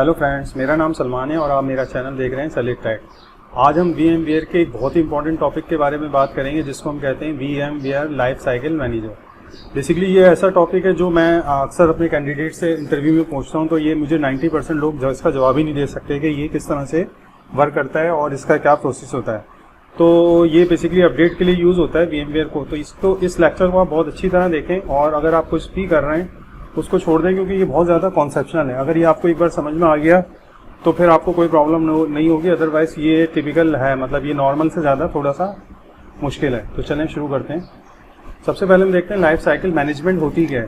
Hello friends, मेरा नाम सलमान है और आप मेरा चैनल देख रहे हैं सेलेक्ट टेक। आज हम VMware के एक बहुत ही इंपॉर्टेंट टॉपिक के बारे में बात करेंगे जिसको हम कहते हैं VMware life cycle manager. Basically ये ऐसा टॉपिक है जो मैं अक्सर अपने कैंडिडेट से इंटरव्यू में पूछता हूँ, तो ये मुझे 90% लोग इसका जवाब ही नहीं दे सकते कि ये किस तरह से वर्क करता है और इसका क्या प्रोसेस होता है। तो ये बेसिकली अपडेट के लिए यूज़ होता है VMware को। तो इस लेक्चर को आप बहुत अच्छी तरह देखें और अगर आप कुछ भी कर रहे हैं उसको छोड़ दें, क्योंकि ये बहुत ज़्यादा कॉन्सेप्शनल है। अगर ये आपको एक बार समझ में आ गया तो फिर आपको कोई प्रॉब्लम नहीं होगी, अदरवाइज ये टिपिकल है, मतलब ये नॉर्मल से ज़्यादा थोड़ा सा मुश्किल है। तो चलें शुरू करते हैं। सबसे पहले हम देखते हैं लाइफ साइकिल मैनेजमेंट होती क्या है।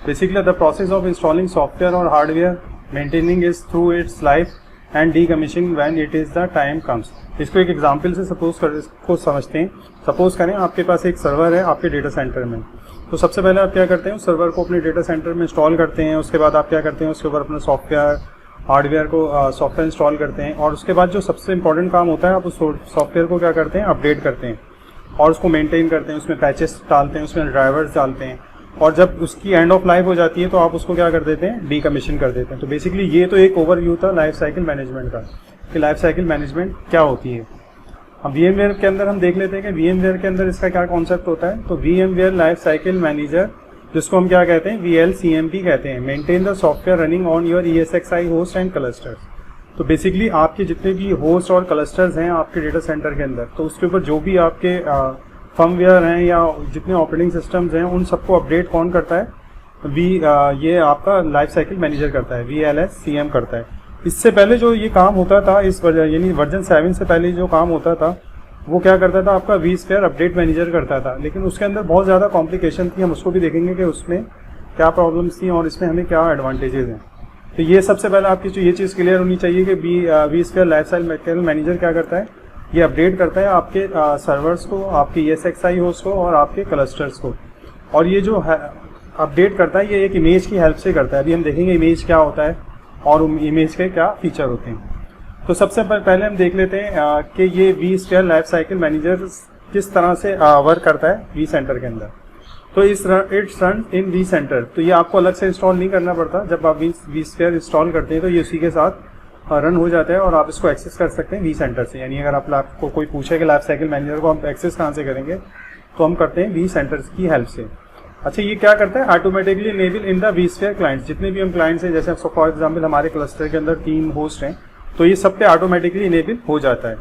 Basically the process of installing software और hardware, maintaining is through its life and decommissioning when it is the time comes. इसको एक एग्जाम्पल से इसको समझते हैं। सपोज करें आपके पास एक सर्वर है आपके डेटा सेंटर में, तो सबसे पहले आप क्या करते हैं, उस सर्वर को अपने डेटा सेंटर में इंस्टॉल करते हैं। उसके बाद आप क्या करते हैं, उसके ऊपर अपना हार्डवेयर को सॉफ्टवेयर इंस्टॉल करते हैं और उसके बाद जो सबसे इंपॉर्टेंट काम होता है, आप उस सॉफ्टवेयर को क्या करते हैं, अपडेट करते हैं और उसको मेंटेन करते हैं, उसमें पैचेस डालते हैं, उसमें ड्राइवर्स डालते हैं और जब उसकी एंड ऑफ लाइफ हो जाती है तो आप उसको क्या कर देते हैं, डीकमीशन कर देते हैं। तो बेसिकली ये तो एक ओवरव्यू था लाइफ साइकिल मैनेजमेंट का कि लाइफ साइकिल मैनेजमेंट क्या होती है। अब VMware के अंदर हम देख लेते हैं कि VMware के अंदर इसका क्या कॉन्सेप्ट होता है। तो VMware लाइफ साइकिल मैनेजर, जिसको हम क्या कहते हैं, VLCMP कहते हैं, maintain the software running on your ESXi host and clusters. तो बेसिकली आपके जितने भी होस्ट और क्लस्टर्स हैं आपके डेटा सेंटर के अंदर, तो उसके ऊपर जो भी आपके फर्मवेयर हैं या जितने ऑपरेटिंग सिस्टम्स हैं उन सबको अपडेट कौन करता है, ये आपका लाइफ साइकिल मैनेजर करता है, VLSCM करता है। इससे पहले जो ये काम होता था, इस यानी वर्जन 7 से पहले जो काम होता था वो क्या करता था, आपका vSphere अपडेट मैनेजर करता था। लेकिन उसके अंदर बहुत ज़्यादा कॉम्प्लिकेशन थी, हम उसको भी देखेंगे कि उसमें क्या प्रॉब्लम्स थी और इसमें हमें क्या एडवांटेजेस हैं। तो ये सबसे पहले आपकी जो ये चीज़ क्लियर होनी चाहिए कि vSphere लाइफ साइकिल मैनेजर क्या करता है, ये अपडेट करता है आपके सर्वर्स को, आपके ESXi होस्ट को और आपके क्लस्टर्स को। और ये जो अपडेट करता है ये एक इमेज की हेल्प से करता है। अभी हम देखेंगे इमेज क्या होता है और इमेज के क्या फीचर होते हैं। तो सबसे पहले हम देख लेते हैं कि ये vSphere लाइफ साइकिल मैनेजर किस तरह से वर्क करता है vCenter के अंदर। तो इट्स रन इन vCenter। तो ये आपको अलग से इंस्टॉल नहीं करना पड़ता। जब आप vSphere इंस्टॉल करते हैं तो ये उसी के साथ रन हो जाता है और आप इसको एक्सेस कर सकते हैं vCenter से। यानी अगर आपको कोई पूछे कि लाइफ साइकिल मैनेजर को हम एक्सेस कहाँ से करेंगे, तो हम करते हैं vCenter की हेल्प से। अच्छा, ये क्या करता है, automatically enable in the vSphere clients. जितने भी हम क्लाइंट्स हैं, जैसे फॉर एग्जांपल हमारे क्लस्टर के अंदर 3 होस्ट हैं, तो ये सब पे ऑटोमेटिकली इनेबल हो जाता है।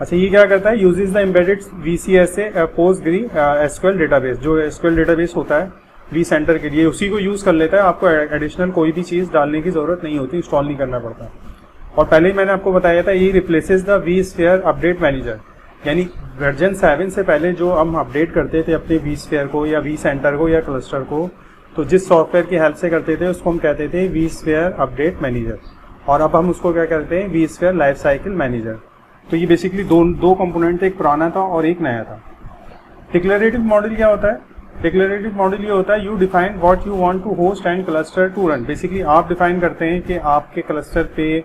अच्छा, ये क्या करता है, uses the embedded VCSA PostgreSQL database. जो SQL डेटाबेस होता है vCenter के लिए, उसी को यूज़ कर लेता है। आपको एडिशनल कोई भी चीज़ डालने की ज़रूरत नहीं होती, इंस्टॉल नहीं करना पड़ता। और पहले ही मैंने आपको बताया था, ये replaces the vSphere update manager. यानी वर्जन 7 से पहले जो हम अपडेट करते थे अपने vSphere को या vCenter को या क्लस्टर को, तो जिस सॉफ्टवेयर की हेल्प से करते थे उसको हम कहते थे vSphere अपडेट मैनेजर, और अब हम उसको क्या कहते हैं, vSphere लाइफ साइकिल मैनेजर। तो ये बेसिकली दो कंपोनेंट थे, एक पुराना था और एक नया था। डिक्लेरेटिव मॉडल क्या होता है, डिक्लेरेटिव मॉडल ये होता है, you define what you want to host and cluster to run. Basically आप डिफाइन करते हैं कि आपके क्लस्टर पे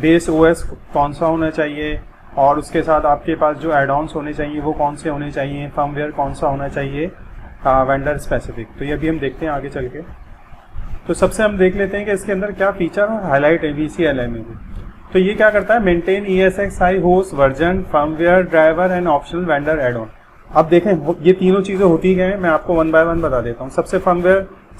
बेस OS कौन सा होना चाहिए और उसके साथ आपके पास जो एड ऑन्स होने चाहिए वो कौन से होने चाहिए, फर्मवेयर कौन सा होना चाहिए, वेंडर स्पेसिफिक। तो ये अभी हम देखते हैं आगे चल के। तो सबसे हम देख लेते हैं कि इसके अंदर क्या फीचर और हाईलाइट है VCLI में भी। तो ये क्या करता है, maintain ESXi host, version, firmware, driver and optional vendor add on. अब देखें ये तीनों चीज़ें होती क्या है, मैं आपको 1 बाय 1 बता देता हूँ।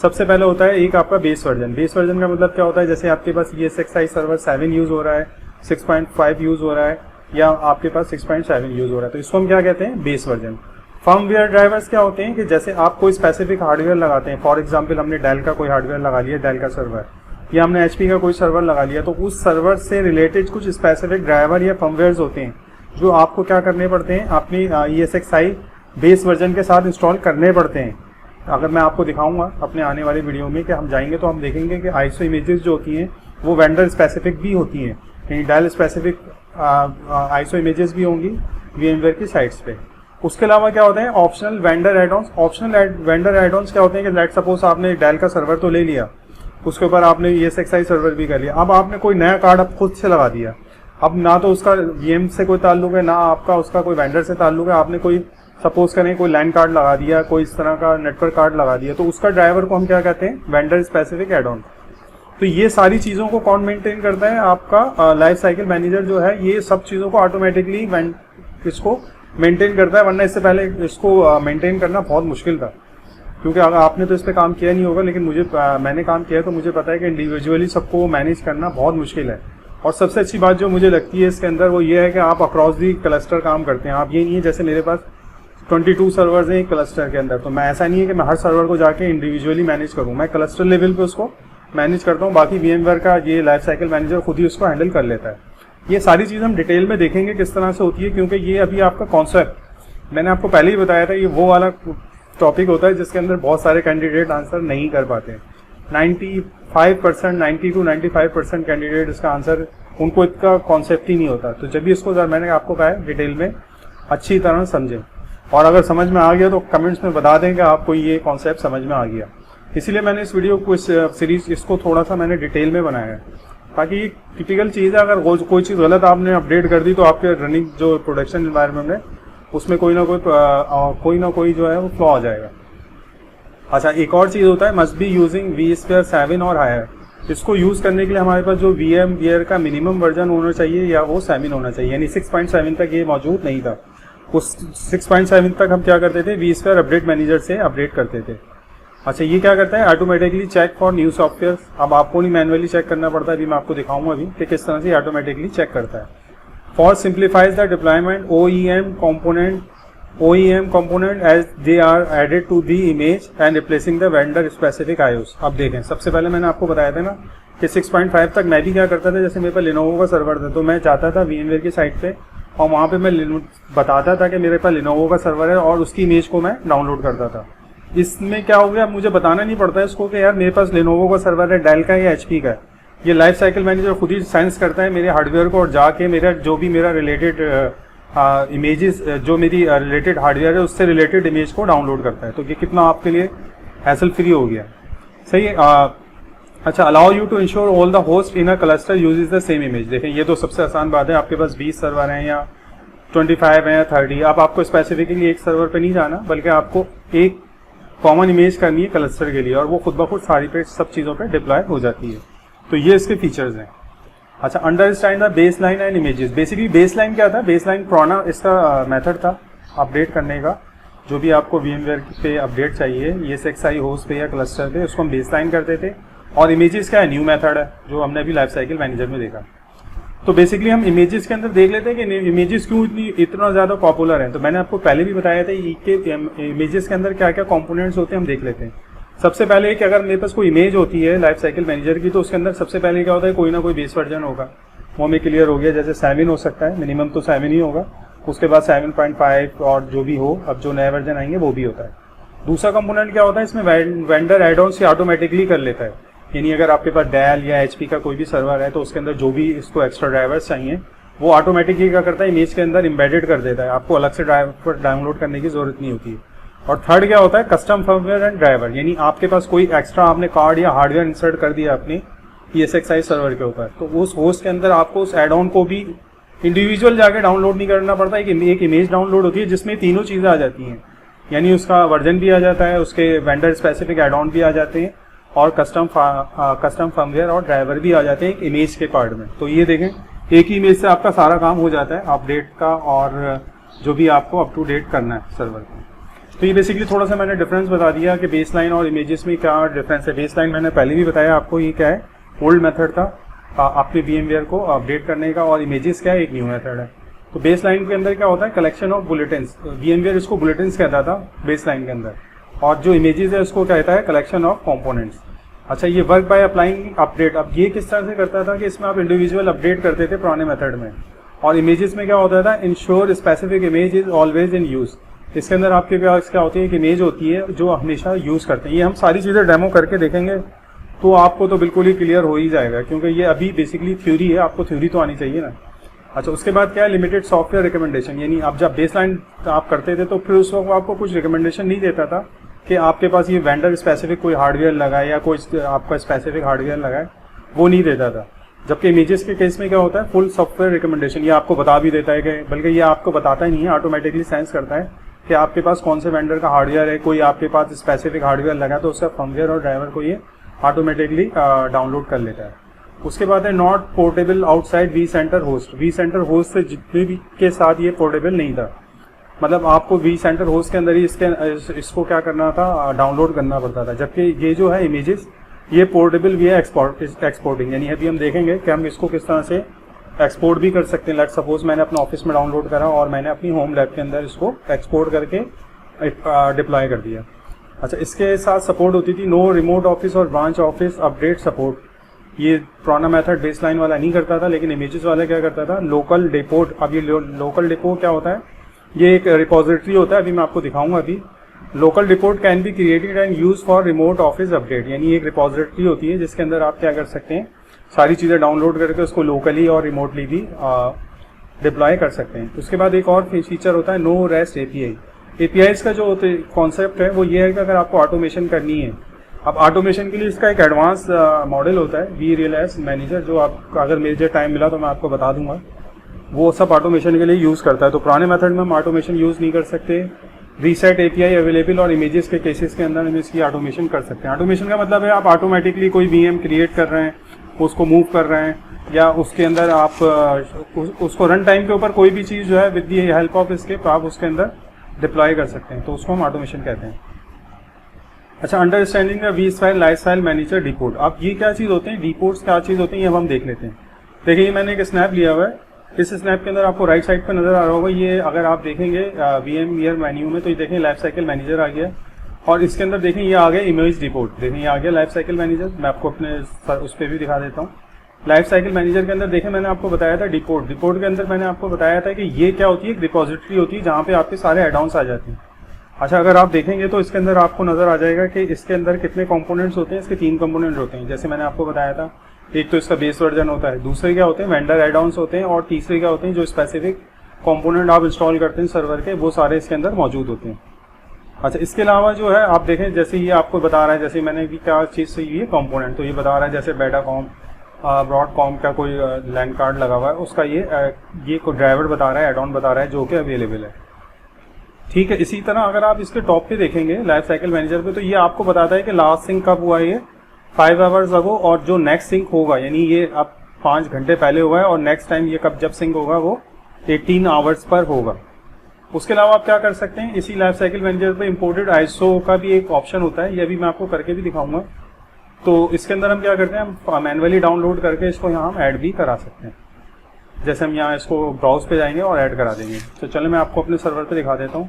सबसे पहले होता है एक आपका बेस वर्जन। बेस वर्जन का मतलब क्या होता है, जैसे आपके पास ESXi सर्वर 7 यूज़ हो रहा है, 6.5 यूज़ हो रहा है या आपके पास 6.7 यूज़ हो रहा है, तो इसको हम क्या कहते हैं, बेस वर्जन। फर्मवेयर ड्राइवर्स क्या होते हैं कि जैसे आप कोई स्पेसिफिक हार्डवेयर लगाते हैं, फॉर एग्जांपल हमने डेल का कोई हार्डवेयर लगा लिया, डेल का सर्वर, या हमने HP का कोई सर्वर लगा लिया, तो उस सर्वर से रिलेटेड कुछ स्पेसिफिक ड्राइवर या फर्मवेयर्स होते हैं जो आपको क्या करने पड़ते हैं, अपनी ESXi बेस वर्जन के साथ इंस्टॉल करने पड़ते हैं। अगर मैं आपको दिखाऊंगा अपने आने वाले वीडियो में कि हम जाएंगे तो हम देखेंगे कि ISO इमेजेस जो होती हैं वो वेंडर स्पेसिफिक भी होती हैं, यानी डेल स्पेसिफिक ISO इमेजेस भी होंगी VMware की साइट्स पे। उसके अलावा क्या होता है, optional vendor add-ons. Optional vendor add-ons क्या होते हैं कि लेट सपोज आपने डेल का सर्वर तो ले लिया, उसके ऊपर आपने ESXi सर्वर भी कर लिया, अब आपने कोई नया कार्ड अब खुद से लगा दिया। अब ना तो उसका VM से कोई ताल्लुक है, ना आपका उसका कोई वेंडर से ताल्लुक है, आपने कोई सपोज करें कोई लैन कार्ड लगा दिया, कोई इस तरह का नेटवर्क कार्ड लगा दिया, तो उसका ड्राइवर को हम क्या कहते हैं, वेंडर स्पेसिफिक एड ऑन। तो ये सारी चीज़ों को कौन मेंटेन करता है? आपका लाइफ साइकिल मैनेजर जो है ये सब चीज़ों को ऑटोमेटिकली इसको मेंटेन करता है, वरना इससे पहले इसको मेंटेन करना बहुत मुश्किल था। क्योंकि अगर आपने तो इस पर काम किया नहीं होगा, लेकिन मैंने काम किया तो मुझे पता है कि इंडिविजुअली सबको मैनेज करना बहुत मुश्किल है। और सबसे अच्छी बात जो मुझे लगती है इसके अंदर वो ये है कि आप अक्रॉस दी क्लस्टर काम करते हैं। आप ये नहीं है जैसे मेरे पास 22 सर्वर्स हैं एक क्लस्टर के अंदर, तो मैं ऐसा नहीं है कि मैं हर सर्वर को जाके इंडिविजुअली मैनेज करूँ, मैं क्लस्टर लेवल पे उसको मैनेज करता हूँ। बाकी VMware का ये लाइफ साइकिल मैनेजर खुद ही उसको हैंडल कर लेता है। ये सारी चीज़ हम डिटेल में देखेंगे किस तरह से होती है, क्योंकि ये अभी आपका कॉन्सेप्ट मैंने आपको पहले ही बताया था, ये वो वाला टॉपिक होता है जिसके अंदर बहुत सारे कैंडिडेट आंसर नहीं कर पाते हैं। 95%, 90 to 95% कैंडिडेट इसका आंसर उनको इतना कॉन्सेप्ट ही नहीं होता। तो जब भी इसको मैंने आपको कहा है डिटेल में अच्छी तरह समझें, और अगर समझ में आ गया तो कमेंट्स में बता दें कि आपको ये कॉन्सेप्ट समझ में आ गया। इसीलिए मैंने इस वीडियो को, इस सीरीज इसको थोड़ा सा मैंने डिटेल में बनाया है, ताकि ये टिपिकल चीज़ है। अगर कोई चीज़ गलत आपने अपडेट कर दी तो आपके रनिंग जो प्रोडक्शन एनवायरनमेंट है उसमें कोई ना कोई जो है वो फ्लॉ आ जाएगा। अच्छा, एक और चीज़ होता है, मस्ट बी यूजिंग vSphere 7 और हायर। इसको यूज़ करने के लिए हमारे पास जो VMware का मिनिमम वर्जन होना चाहिए या वो 7 होना चाहिए, यानी 6.7 तक ये मौजूद नहीं था। उस 6.7 तक हम क्या करते थे, vSphere अपडेट मैनेजर से अपडेट करते थे। अच्छा, ये क्या करता है, automatically check for new software. अब आपको नहीं मैनुअली चेक करना पड़ता, अभी मैं आपको दिखाऊंगा अभी कि किस तरह से ऑटोमेटिकली चेक करता है। For simplifies the deployment OEM component as they are added to the image and replacing the vendor specific IOs। अब देखें, सबसे पहले मैंने आपको बताया था ना कि 6.5 तक मैं भी क्या करता था, जैसे मेरे पास Lenovo का सर्वर था तो मैं जाता था VMware की साइट पे और वहाँ पे मैं बताता था कि मेरे पास Lenovo का सर्वर है और उसकी इमेज को मैं डाउनलोड करता था। इसमें क्या हो गया, मुझे बताना नहीं पड़ता है इसको कि यार मेरे पास Lenovo का सर्वर है, डेल का या HP का है। ये लाइफ साइकिल मैनेजर खुद ही सेंस करता है मेरे हार्डवेयर को और जाके मेरा जो भी मेरा रिलेटेड इमेजेस जो मेरी रिलेटेड हार्डवेयर है उससे रिलेटेड इमेज को डाउनलोड करता है। तो ये कितना आपके लिए हैसल फ्री हो गया, सही है। अच्छा, allow you to ensure all the host in a cluster uses the same image. देखें, ये तो सबसे आसान बात है। आपके पास 20 सर्वर हैं या 25 हैं या 30, अब आपको स्पेसिफिकली एक सर्वर पे नहीं जाना, बल्कि आपको एक कॉमन इमेज करनी है क्लस्टर के लिए, और वो खुद ब खुद सारी पे सब चीज़ों पे डिप्लॉय हो जाती है। तो ये इसके फीचर्स हैं। अच्छा, understand the base line and images. Basically base line क्या था, बेस लाइन पुराना इसका मेथड था अपडेट करने का। जो भी आपको VMware पे अपडेट चाहिए ESXi होस्ट पे या क्लस्टर पे, उसको हम बेस लाइन करते थे। और इमेजेस क्या है, न्यू मेथड है जो हमने अभी लाइफ साइकिल मैनेजर में देखा। तो बेसिकली हम इमेजेस के अंदर देख लेते हैं कि इमेजेस क्यों इतना ज़्यादा पॉपुलर है। तो मैंने आपको पहले भी बताया था कि इमेजेस के अंदर क्या क्या कॉम्पोनेंट्स होते हैं, हम देख लेते हैं। सबसे पहले कि अगर मेरे पास कोई इमेज होती है लाइफ साइकिल मैनेजर की, तो उसके अंदर सबसे पहले क्या होता है, कोई ना कोई बेस वर्जन होगा। वो हमें क्लियर हो गया, जैसे 7 हो सकता है, मिनिमम तो 7 ही होगा। उसके बाद 7.5 और जो भी हो, अब जो नए वर्जन आएंगे वो भी होता है। दूसरा कंपोनेंट क्या होता है, इसमें वेंडर एड ऑन से ऑटोमेटिकली कर लेता है। यानी अगर आपके पास डेल या HP का कोई भी सर्वर है तो उसके अंदर जो भी इसको एक्स्ट्रा ड्राइवर्स चाहिए वो ऑटोमेटिकली क्या करता है, इमेज के अंदर इम्बेडेड कर देता है। आपको अलग से ड्राइवर डाउनलोड करने की जरूरत नहीं होती है। और थर्ड क्या होता है, कस्टम फर्मवेयर एंड ड्राइवर। यानी आपके पास कोई एक्स्ट्रा आपने कार्ड या हार्डवेयर इंसर्ट कर दिया अपनी ESXi सर्वर के ऊपर, तो उस होस्ट के अंदर आपको उस एड ऑन को भी इंडिविजुअल जाके डाउनलोड नहीं करना पड़ता। एक इमेज डाउनलोड होती है जिसमें तीनों चीज़ें आ जाती हैं, यानी उसका वर्जन भी आ जाता है, उसके वेंडर स्पेसिफिक एड ऑन भी आ जाते हैं, और कस्टम फर्मवेयर और ड्राइवर भी आ जाते हैं एक इमेज के कार्ड में। तो ये देखें, एक ही इमेज से आपका सारा काम हो जाता है अपडेट का और जो भी आपको अप टू डेट करना है सर्वर को। तो ये बेसिकली थोड़ा सा मैंने डिफरेंस बता दिया कि बेस लाइन और इमेजेस में क्या डिफरेंस है। बेस लाइन मैंने पहले भी बताया आपको, ये क्या है, ओल्ड मेथड था आपके VMware को अपडेट करने का, और इमेजेस क्या है, एक न्यू मेथड है। तो बेस लाइन के अंदर क्या होता है, कलेक्शन ऑफ बुलेटिन्स। VMware इसको बुलेटिन्स कहता था बेस लाइन के अंदर, और जो इमेजेस है उसको कहता है कलेक्शन ऑफ कॉम्पोनेंट्स। अच्छा, ये वर्क बाय अप्लाइंग अपडेट। अब ये किस तरह से करता था कि इसमें आप इंडिविजुअल अपडेट करते थे पुराने मेथड में, और इमेजेस में क्या होता था, ensure specific image is always in use. इसके अंदर आपके पास क्या होती है, एक इमेज होती है जो हमेशा यूज़ करते हैं। ये हम सारी चीज़ें डेमो करके देखेंगे तो आपको तो बिल्कुल ही क्लियर हो ही जाएगा, क्योंकि ये अभी बेसिकली थ्योरी है, आपको थ्योरी तो आनी चाहिए ना। अच्छा, उसके बाद क्या है, लिमिटेड सॉफ्टवेयर रिकमेंडेशन। यानी अब जब बेसलाइन आप करते थे तो फिर उस वक्त आपको कुछ रिकमेंडेशन नहीं देता था कि आपके पास ये वेंडर स्पेसिफिक कोई हार्डवेयर लगाए या कोई आपका स्पेसिफिक हार्डवेयर लगाए, वो नहीं देता था। जबकि इमेजेस के केस में क्या होता है, फुल सॉफ्टवेयर रिकमेंडेशन। ये आपको बता भी देता है कि, बल्कि ये आपको बताता ही नहीं है, ऑटोमेटिकली सेंस करता है कि आपके पास कौन से वेंडर का हार्डवेयर है। कोई आपके पास स्पेसिफिक हार्डवेयर लगा तो उसका फर्मवेयर और ड्राइवर को ये ऑटोमेटिकली डाउनलोड कर लेता है। उसके बाद है not portable outside V center host. V center host से जितने भी के साथ ये पोर्टेबल नहीं था, मतलब आपको वी सेंटर होस्ट के अंदर ही इसको क्या करना था, डाउनलोड करना पड़ता था। जबकि ये जो है इमेजेस ये पोर्टेबल भी है एक्सपोर्टिंग, यानी अभी हम देखेंगे कि हम इसको किस तरह से एक्सपोर्ट भी कर सकते हैं। लेट सपोज मैंने अपने ऑफिस में डाउनलोड करा और मैंने अपनी होम लैब के अंदर इसको एक्सपोर्ट करके डिप्लॉय कर दिया। अच्छा, इसके साथ सपोर्ट होती थी नो रिमोट ऑफिस और ब्रांच ऑफिस अपडेट सपोर्ट। ये पुराना मेथड बेसलाइन वाला नहीं करता था, लेकिन इमेजेस वाला क्या करता था, लोकल डिपोट। अब ये लोकल डिपो क्या होता है, ये एक रिपोजिटरी होता है, अभी मैं आपको दिखाऊंगा। अभी local depot can be created and use for remote office update, यानी एक रिपोजिटरी होती है जिसके अंदर आप क्या कर सकते हैं, सारी चीज़ें डाउनलोड करके उसको लोकली और रिमोटली भी डिप्लॉय कर सकते हैं। उसके बाद एक और फीचर होता है नो रेस्ट एपीआई। एपीआईज का जो कॉन्सेप्ट है वो ये है कि अगर आपको ऑटोमेशन करनी है, अब ऑटोमेशन के लिए इसका एक एडवांस मॉडल होता है वी रियलाइज मैनेजर, जो आप अगर मुझे टाइम मिला तो मैं आपको बता दूंगा, वो सब ऑटोमेशन के लिए यूज़ करता है। तो पुराने मेथड में हम ऑटोमेशन यूज़ नहीं कर सकते। रीसेट एपीआई अवेलेबल और इमेजेस के केसेस के अंदर हम इसकी ऑटोमेशन कर सकते हैं। ऑटोमेशन का मतलब है आप ऑटोमेटिकली कोई वीएम क्रिएट कर रहे हैं, उसको मूव कर रहे हैं, या उसके अंदर आप उसको रन टाइम के ऊपर कोई भी चीज़ जो है विद द हेल्प ऑफ इसके आप उसके अंदर डिप्लॉय कर सकते हैं, तो उसको हम ऑटोमेशन कहते हैं। अच्छा, understanding the V style life style manager depot. अब ये क्या चीज़ होते हैं, डिपोर्ट्स क्या चीज़ होते हैं, ये अब हम देख लेते हैं। देखिए मैंने एक स्नैप लिया हुआ है, इस स्नैप के अंदर आपको राइट साइड पे नजर आ रहा होगा, ये अगर आप देखेंगे VMware मेन्यू में तो ये देखें लाइफ साइकिल मैनेजर आ गया, और इसके अंदर देखें ये आ गया इमेज डिपोर्ट। देखें ये आ गया लाइफ साइकिल मैनेजर, मैं आपको अपने उस पर भी दिखा देता हूँ। लाइफ साइकिल मैनेजर के अंदर देखें मैंने आपको बताया था डिपोर्ट। डिपोर्ट के अंदर मैंने आपको बताया था कि ये क्या होती है, एक रिपोजिटरी होती है जहाँ पे आपके सारे एडॉन्स आ जाते हैं। अच्छा, अगर आप देखेंगे तो इसके अंदर आपको नजर आ जाएगा कि इसके अंदर कितने कंपोनेंट्स होते हैं। इसके 3 कंपोनेंट होते हैं, जैसे मैंने आपको बताया था। एक तो इसका बेस वर्जन होता है, दूसरे क्या होते हैं वेंडर एडॉन्स होते हैं, और तीसरे क्या होते हैं जो स्पेसिफिक कंपोनेंट आप इंस्टॉल करते हैं सर्वर के, वो सारे इसके अंदर मौजूद होते हैं। अच्छा, इसके अलावा जो है आप देखें, जैसे ये आपको बता रहा है, जैसे मैंने भी क्या चीज़ से ये कंपोनेंट, तो ये बता रहा है जैसे बेटाकॉम ब्रॉडकॉम का कोई लैंड कार्ड लगा हुआ है, उसका ये कोई ड्राइवर बता रहा है, एड ऑन बता रहा है जो कि अवेलेबल है। ठीक है, इसी तरह अगर आप इसके टॉप पे देखेंगे लाइफ साइकिल मैनेजर पे, तो ये आपको बताता है कि लास्ट सिंक कब हुआ है, ये 5 आवर्स अगो, और जो नेक्स्ट सिंक होगा यानी ये अब 5 घंटे पहले हुआ है, और नेक्स्ट टाइम ये कब जब सिंक होगा वो 18 आवर्स पर होगा। उसके अलावा आप क्या कर सकते हैं, इसी लाइफ साइकिल मैनेजर पे इंपोर्टेड आईएसओ का भी एक ऑप्शन होता है, ये भी मैं आपको करके भी दिखाऊंगा। तो इसके अंदर हम क्या करते हैं, हम मैनुअली डाउनलोड करके इसको यहाँ हम ऐड भी करा सकते हैं। जैसे हम यहाँ इसको ब्राउज पे जाएंगे और ऐड करा देंगे। तो चलो मैं आपको अपने सर्वर पे दिखा देता हूँ।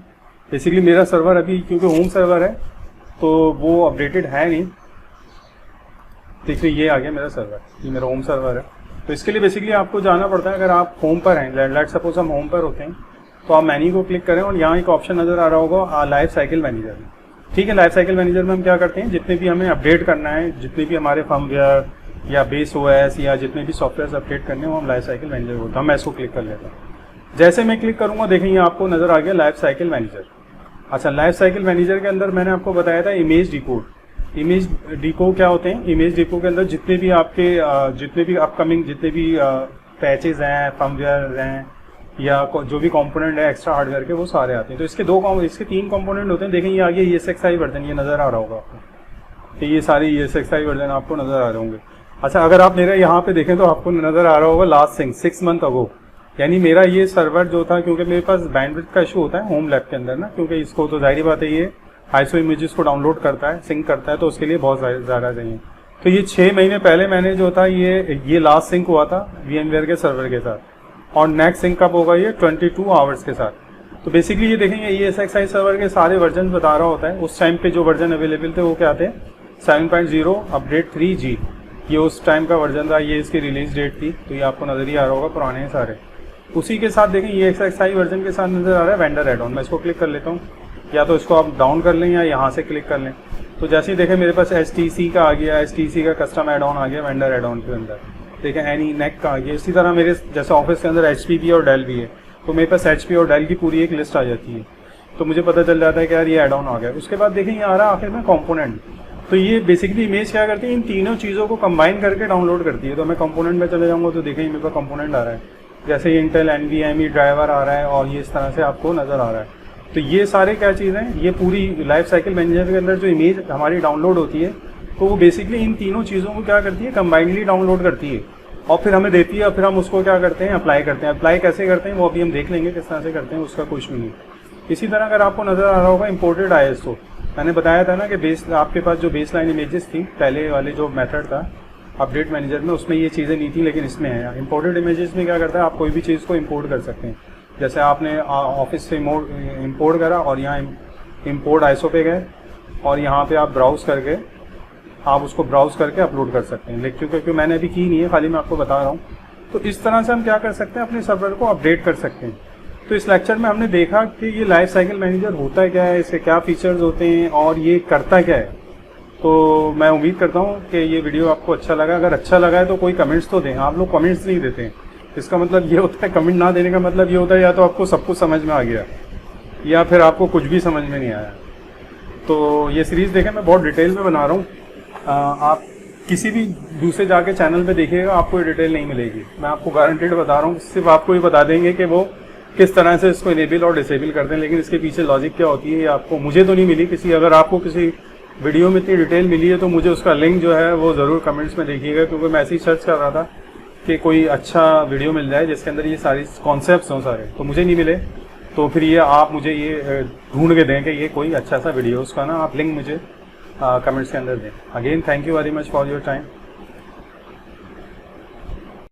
बेसिकली मेरा सर्वर अभी क्योंकि होम सर्वर है तो वो अपडेटेड है नहीं। देखिए ये आ गया मेरा सर्वर, ये मेरा होम सर्वर है। तो इसके लिए बेसिकली आपको जाना पड़ता है, अगर आप होम पर हैं, लेट सपोज हम होम पर होते हैं, तो आप मेन्यू को क्लिक करें और यहाँ एक ऑप्शन नजर आ रहा होगा लाइफ साइकिल मैनेजर में। ठीक है, लाइफ साइकिल मैनेजर में हम क्या करते हैं, जितने भी हमें अपडेट करना है, जितने भी हमारे फर्मवेयर या बेस ओएस या जितने भी सॉफ्टवेयर अपडेट करने हैं वो हम लाइफ साइकिल मैनेजर होता है। मैं इसको क्लिक कर लेता हूँ। जैसे मैं क्लिक करूँगा देखेंगे आपको नजर आ गया लाइफ साइकिल मैनेजर। अच्छा, लाइफ साइकिल मैनेजर के अंदर मैंने आपको बताया था इमेज डिपोर्ट। इमेज डिपो क्या होते हैं, इमेज डिपो के अंदर जितने भी आपके जितने भी अपकमिंग जितने भी पैचेज हैं, फर्मवेयर हैं, या जो भी कंपोनेंट है एक्स्ट्रा हार्डवेयर के, वो सारे आते हैं। तो इसके 3 कंपोनेंट होते हैं। देखें ये आगे ESXi वर्जन, ये नज़र आ रहा होगा आपको, तो ये सारे ESXi वर्जन आपको नज़र आ रहे होंगे। अच्छा, अगर आप मेरे यहाँ पे देखें तो आपको नज़र आ रहा होगा लास्ट सिंक 6 मंथ अगो, यानी मेरा ये सर्वर जो था, क्योंकि मेरे पास बैंडविड्थ का इशू होता है होम लैब के अंदर ना, क्योंकि इसको तो जाहिर बात है ये आईएसओ इमेजेस को डाउनलोड करता है, सिंक करता है, तो उसके लिए बहुत ज़्यादा चाहिए। तो ये 6 महीने पहले मैंने जो था ये लास्ट सिंक हुआ था VMware के सर्वर के साथ, और नेक्स्ट सिंक कब होगा ये 22 आवर्स के साथ। तो बेसिकली ये देखेंगे ESXi सर्वर के सारे वर्जन बता रहा होता है। उस टाइम पे जो वर्जन अवेलेबल थे वो क्या थे, 7.0 अपडेट 3G, ये उस टाइम का वर्जन था, ये इसकी रिलीज डेट थी। तो ये आपको नजर ही आ रहा होगा, पुराने हैं सारे। उसी के साथ देखें ESXi वर्जन के साथ नजर आ रहा है वेंडर एड ऑन। मैं इसको क्लिक कर लेता हूँ, या तो इसको आप डाउन कर लें या यहाँ से क्लिक कर लें। तो जैसे ही देखें मेरे पास HTC का आ गया, HTC का कस्टम एड ऑन आ गया वेंडर एड ऑन के अंदर। देखें एनी नेक का आ गया। इसी तरह मेरे जैसे ऑफिस के अंदर HP भी और डेल भी है, तो मेरे पास HP और डेल की पूरी एक लिस्ट आ जाती है, तो मुझे पता चल जाता है कि यार ये एड ऑन आ गया। उसके बाद देखें ये आ रहा है आखिर में कंपोनेंट। तो ये बेसिकली इमेज क्या करती है, इन तीनों चीज़ों को कंबाइन करके डाउनलोड करती है। तो मैं कंपोनेंट में चले जाऊँगा तो देखें मेरे पास कंपोनेंट आ रहा है, जैसे इंटेल NVMe ड्राइवर आ रहा है, और ये इस तरह से आपको नज़र आ रहा है। तो ये सारे क्या चीज़ हैं, ये पूरी लाइफ साइकिल मैनेजर के अंदर जो इमेज हमारी डाउनलोड होती है तो वो बेसिकली इन तीनों चीज़ों को क्या करती है, कंबाइंडली डाउनलोड करती है और फिर हमें देती है और फिर हम उसको क्या करते हैं, अप्लाई करते हैं। अप्लाई कैसे करते हैं वो अभी हम देख लेंगे किस तरह से करते हैं, उसका कुछ भी नहीं। इसी तरह अगर आपको नज़र आ रहा होगा इम्पोर्टेड ISO, मैंने बताया था ना कि बेस आपके पास जो बेस लाइन इमेजेस थी पहले वाले जो मेथड था अपडेट मैनेजर में, उसमें ये चीज़ें नहीं थी, लेकिन इसमें है। इम्पोर्टेड इमेजेस में क्या करता है, आप कोई भी चीज़ को इम्पोर्ट कर सकते हैं। जैसे आपने ऑफिस से इम्पोर्ट करा और यहाँ इम्पोर्ट ISO पे गए और यहाँ पे आप ब्राउज करके आप उसको ब्राउज करके अपलोड कर सकते हैं। लेकिन क्योंकि मैंने अभी की नहीं है, खाली मैं आपको बता रहा हूँ। तो इस तरह से हम क्या कर सकते हैं, अपने सर्वर को अपडेट कर सकते हैं। तो इस लेक्चर में हमने देखा कि ये लाइफ साइकिल मैनेजर होता है क्या है, इसके क्या फीचर्स होते हैं और ये करता क्या है। तो मैं उम्मीद करता हूँ कि ये वीडियो आपको अच्छा लगा। अगर अच्छा लगा है तो कोई कमेंट्स तो दें। आप लोग कमेंट्स नहीं देते हैं, इसका मतलब ये होता है, कमेंट ना देने का मतलब ये होता है या तो आपको सब कुछ समझ में आ गया या फिर आपको कुछ भी समझ में नहीं आया। तो ये सीरीज़ देखें, मैं बहुत डिटेल में बना रहा हूँ। आप किसी भी दूसरे जाके चैनल पे देखिएगा, आपको ये डिटेल नहीं मिलेगी। मैं आपको गारंटेड बता रहा हूँ। सिर्फ आपको ये बता देंगे कि वो किस तरह से इसको इनेबल और डिसेबल करते हैं, लेकिन इसके पीछे लॉजिक क्या होती है ये आपको, मुझे तो नहीं मिली किसी। अगर आपको किसी वीडियो में इतनी डिटेल मिली है तो मुझे उसका लिंक जो है वो ज़रूर कमेंट्स में देखिएगा, क्योंकि मैं ऐसे ही सर्च कर रहा था कि कोई अच्छा वीडियो मिल जाए जिसके अंदर ये सारी कॉन्सेप्ट्स हों सारे, तो मुझे नहीं मिले। तो फिर ये आप मुझे ये ढूंढ के दें कि ये कोई अच्छा सा वीडियो, उसका ना आप लिंक मुझे कमेंट्स के अंदर दें। Again thank you very much for your time.